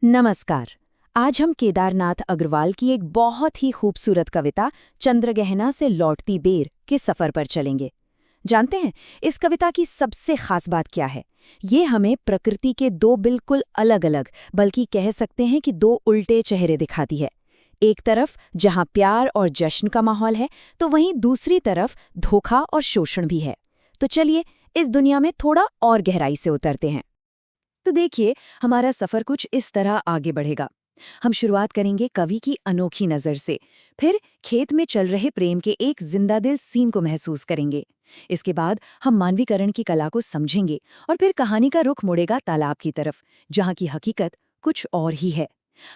नमस्कार। आज हम केदारनाथ अग्रवाल की एक बहुत ही खूबसूरत कविता चंद्रगहना से लौटती बेर के सफर पर चलेंगे। जानते हैं इस कविता की सबसे खास बात क्या है? ये हमें प्रकृति के दो बिल्कुल अलग अलग, बल्कि कह सकते हैं कि दो उल्टे चेहरे दिखाती है। एक तरफ जहां प्यार और जश्न का माहौल है, तो वहीं दूसरी तरफ धोखा और शोषण भी है। तो चलिए इस दुनिया में थोड़ा और गहराई से उतरते हैं। तो देखिए, हमारा सफर कुछ इस तरह आगे बढ़ेगा। हम शुरुआत करेंगे कवि की अनोखी नज़र से, फिर खेत में चल रहे प्रेम के एक जिंदादिल सीन को महसूस करेंगे। इसके बाद हम मानवीकरण की कला को समझेंगे और फिर कहानी का रुख मुड़ेगा तालाब की तरफ, जहाँ की हकीकत कुछ और ही है।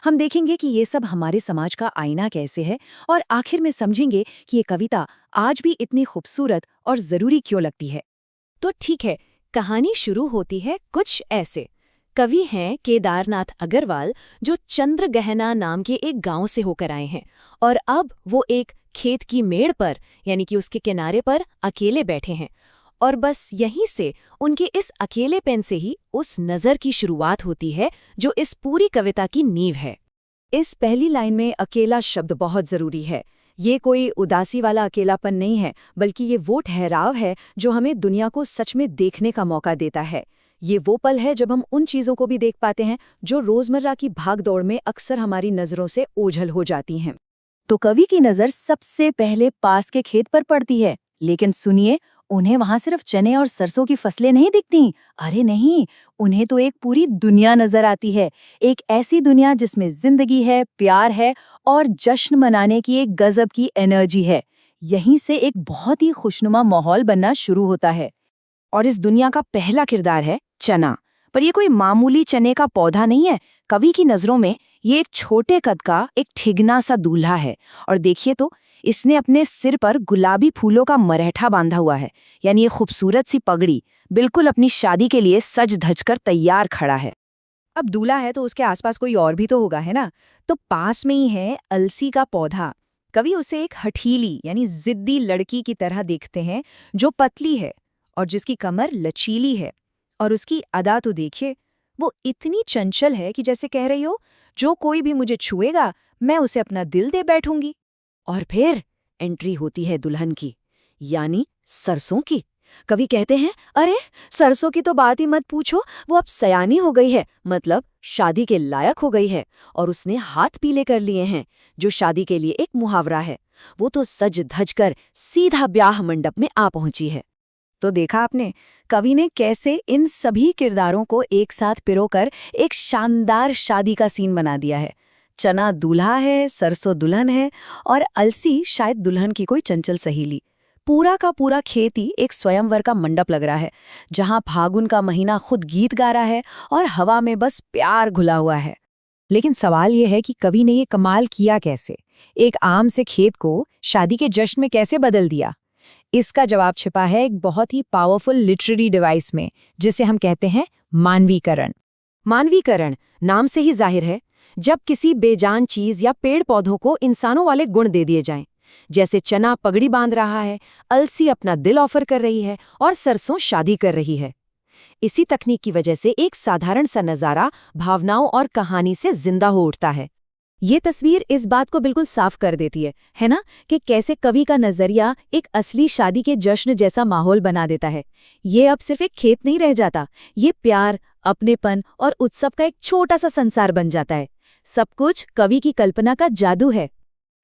हम देखेंगे कि ये सब हमारे समाज का आईना कैसे है और आखिर में समझेंगे कि ये कविता आज भी इतनी खूबसूरत और ज़रूरी क्यों लगती है। तो ठीक है, कहानी शुरू होती है कुछ ऐसे। कवि हैं केदारनाथ अग्रवाल, जो चंद्रगहना नाम के एक गांव से होकर आए हैं और अब वो एक खेत की मेड़ पर, यानी कि उसके किनारे पर अकेले बैठे हैं। और बस यहीं से, उनके इस अकेलेपन से ही उस नज़र की शुरुआत होती है जो इस पूरी कविता की नींव है। इस पहली लाइन में अकेला शब्द बहुत ज़रूरी है। ये कोई उदासी वाला अकेलापन नहीं है, बल्कि ये वो ठहराव है जो हमें दुनिया को सच में देखने का मौका देता है। ये वो पल है जब हम उन चीज़ों को भी देख पाते हैं जो रोज़मर्रा की भागदौड़ में अक्सर हमारी नज़रों से ओझल हो जाती हैं। तो कवि की नज़र सबसे पहले पास के खेत पर पड़ती है, लेकिन सुनिए, उन्हें वहां सिर्फ चने और सरसों की फसलें नहीं दिखती। अरे नहीं, उन्हें तो एक पूरी दुनिया नजर आती है। एक ऐसी दुनिया जिसमें जिंदगी है, प्यार है और जश्न मनाने की एक गजब की एनर्जी है। यहीं से एक बहुत ही खुशनुमा माहौल बनना शुरू होता है। और इस दुनिया का पहला किरदार है चना। पर ये कोई मामूली चने का पौधा नहीं है। कवि की नजरों में ये एक छोटे कद का एक ठिगना सा दूल्हा है। और देखिए तो, इसने अपने सिर पर गुलाबी फूलों का मरहठा बांधा हुआ है, यानी ये खूबसूरत सी पगड़ी, बिल्कुल अपनी शादी के लिए सज धज कर तैयार खड़ा है। अब दूल्हा है तो उसके आसपास कोई और भी तो होगा, है ना? तो पास में ही है अलसी का पौधा। कवि उसे एक हठीली यानी जिद्दी लड़की की तरह देखते हैं, जो पतली है और जिसकी कमर लचीली है। और उसकी अदा तो देखिए, वो इतनी चंचल है कि जैसे कह रही हो, जो कोई भी मुझे छुएगा मैं उसे अपना दिल दे बैठूंगी। और फिर एंट्री होती है दुल्हन की, यानी सरसों की। कवि कहते हैं, अरे सरसों की तो बात ही मत पूछो, वो अब सयानी हो गई है, मतलब शादी के लायक हो गई है। और उसने हाथ पीले कर लिए हैं, जो शादी के लिए एक मुहावरा है। वो तो सज धज कर सीधा ब्याह मंडप में आ पहुंची है। तो देखा आपने, कवि ने कैसे इन सभी किरदारों को एक साथ पिरोकर एक शानदार शादी का सीन बना दिया है। चना दूल्हा है, सरसों दुल्हन है और अलसी शायद दुल्हन की कोई चंचल सहेली। पूरा का पूरा खेत ही एक स्वयंवर का मंडप लग रहा है, जहां फागुन का महीना खुद गीत गा रहा है और हवा में बस प्यार घुला हुआ है। लेकिन सवाल यह है कि कवि ने ये कमाल किया कैसे? एक आम से खेत को शादी के जश्न में कैसे बदल दिया? इसका जवाब छिपा है एक बहुत ही पावरफुल लिटरेरी डिवाइस में, जिसे हम कहते हैं मानवीकरण। मानवीकरण नाम से ही जाहिर है, जब किसी बेजान चीज या पेड़ पौधों को इंसानों वाले गुण दे दिए जाएं। जैसे चना पगड़ी बांध रहा है, अलसी अपना दिल ऑफर कर रही है और सरसों शादी कर रही है। इसी तकनीक की वजह से एक साधारण सा नजारा भावनाओं और कहानी से जिंदा हो उठता है। ये तस्वीर इस बात को बिल्कुल साफ कर देती है ना, कि कैसे कवि का नजरिया एक असली शादी के जश्न जैसा माहौल बना देता है। ये अब सिर्फ एक खेत नहीं रह जाता, ये प्यार, अपनेपन और उत्सव का एक छोटा सा संसार बन जाता है। सब कुछ कवि की कल्पना का जादू है।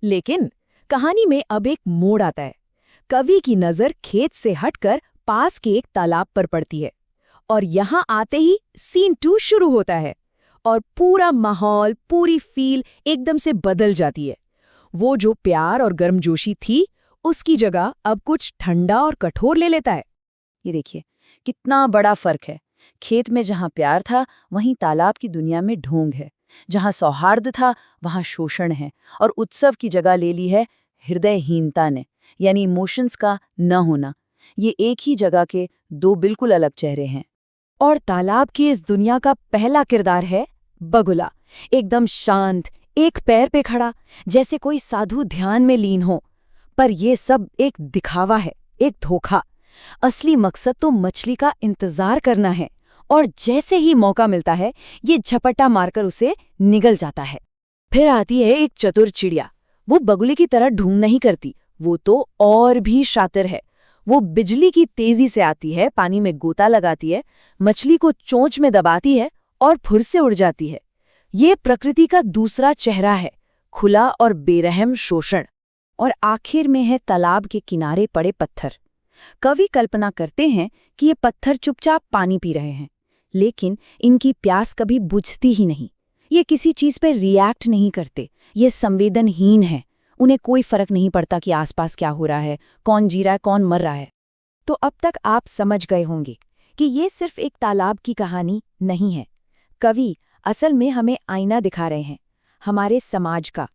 लेकिन कहानी में अब एक मोड़ आता है। कवि की नजर खेत से हटकर पास के एक तालाब पर पड़ती है और यहाँ आते ही सीन 2 शुरू होता है और पूरा माहौल, पूरी फील एकदम से बदल जाती है। वो जो प्यार और गर्मजोशी थी, उसकी जगह अब कुछ ठंडा और कठोर ले लेता है। ये देखिए, कितना बड़ा फर्क है। खेत में जहाँ प्यार था, वहीं तालाब की दुनिया में ढोंग है। जहाँ सौहार्द था, वहाँ शोषण है। और उत्सव की जगह ले ली है हृदयहीनता ने, यानी इमोशंस का न होना। ये एक ही जगह के दो बिल्कुल अलग चेहरे हैं। और तालाब की इस दुनिया का पहला किरदार है बगुला। एकदम शांत, एक पैर पे खड़ा, जैसे कोई साधु ध्यान में लीन हो। पर ये सब एक दिखावा है, एक धोखा। असली मकसद तो मछली का इंतजार करना है, और जैसे ही मौका मिलता है ये झपट्टा मारकर उसे निगल जाता है। फिर आती है एक चतुर चिड़िया। वो बगुले की तरह ढूंढ नहीं करती, वो तो और भी शातिर है। वो बिजली की तेजी से आती है, पानी में गोता लगाती है, मछली को चोंच में दबाती है और फुर से उड़ जाती है। ये प्रकृति का दूसरा चेहरा है, खुला और बेरहम शोषण। और आखिर में है तालाब के किनारे पड़े पत्थर। कवि कल्पना करते हैं कि ये पत्थर चुपचाप पानी पी रहे हैं, लेकिन इनकी प्यास कभी बुझती ही नहीं। ये किसी चीज पर रिएक्ट नहीं करते, ये संवेदनहीन है। उन्हें कोई फर्क नहीं पड़ता कि आसपास क्या हो रहा है, कौन जी रहा है, कौन मर रहा है। तो अब तक आप समझ गए होंगे कि ये सिर्फ एक तालाब की कहानी नहीं है। कवि असल में हमें आईना दिखा रहे हैं, हमारे समाज का।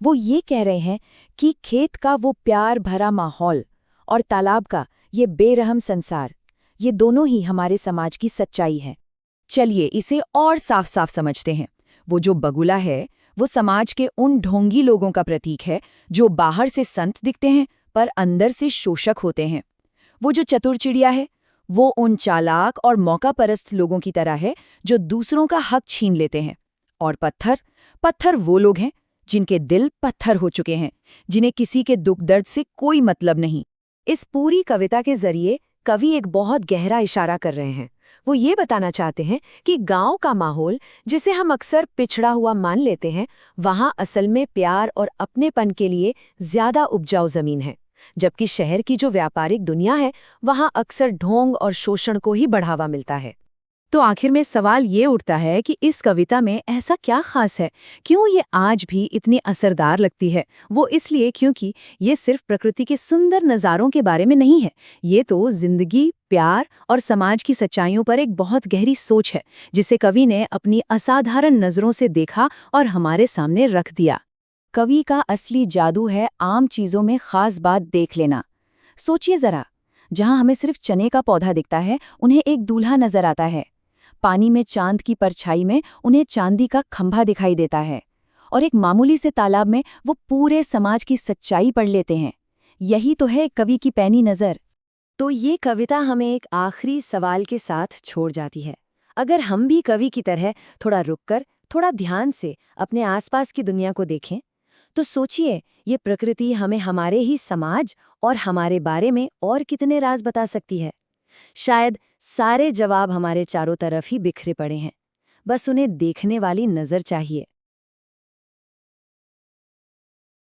वो ये कह रहे हैं कि खेत का वो प्यार भरा माहौल और तालाब का ये बेरहम संसार, ये दोनों ही हमारे समाज की सच्चाई है। चलिए इसे और साफ साफ समझते हैं। वो जो बगुला है वो समाज के उन ढोंगी लोगों का प्रतीक है जो बाहर से संत दिखते हैं पर अंदर से शोषक होते हैं। वो जो चतुर चिड़िया है वो उन चालाक और मौकापरस्त लोगों की तरह है जो दूसरों का हक छीन लेते हैं। और पत्थर वो लोग हैं जिनके दिल पत्थर हो चुके हैं, जिन्हें किसी के दुख दर्द से कोई मतलब नहीं। इस पूरी कविता के जरिए कवि एक बहुत गहरा इशारा कर रहे हैं। वो ये बताना चाहते हैं कि गांव का माहौल, जिसे हम अक्सर पिछड़ा हुआ मान लेते हैं, वहां असल में प्यार और अपनेपन के लिए ज्यादा उपजाऊ जमीन है, जबकि शहर की जो व्यापारिक दुनिया है वहां अक्सर ढोंग और शोषण को ही बढ़ावा मिलता है। तो आखिर में सवाल ये उठता है कि इस कविता में ऐसा क्या खास है, क्यों ये आज भी इतनी असरदार लगती है? वो इसलिए क्योंकि ये सिर्फ प्रकृति के सुंदर नज़ारों के बारे में नहीं है, ये तो जिंदगी, प्यार और समाज की सच्चाइयों पर एक बहुत गहरी सोच है, जिसे कवि ने अपनी असाधारण नज़रों से देखा और हमारे सामने रख दिया। कवि का असली जादू है आम चीज़ों में खास बात देख लेना। सोचिए जरा, जहाँ हमें सिर्फ चने का पौधा दिखता है, उन्हें एक दूल्हा नजर आता है। पानी में चांद की परछाई में उन्हें चांदी का खंभा दिखाई देता है, और एक मामूली से तालाब में वो पूरे समाज की सच्चाई पढ़ लेते हैं। यही तो है कवि की पैनी नज़र। तो ये कविता हमें एक आखिरी सवाल के साथ छोड़ जाती है। अगर हम भी कवि की तरह थोड़ा रुककर, थोड़ा ध्यान से अपने आसपास की दुनिया को देखें, तो सोचिए ये प्रकृति हमें हमारे ही समाज और हमारे बारे में और कितने राज बता सकती है। शायद सारे जवाब हमारे चारों तरफ ही बिखरे पड़े हैं, बस उन्हें देखने वाली नज़र चाहिए।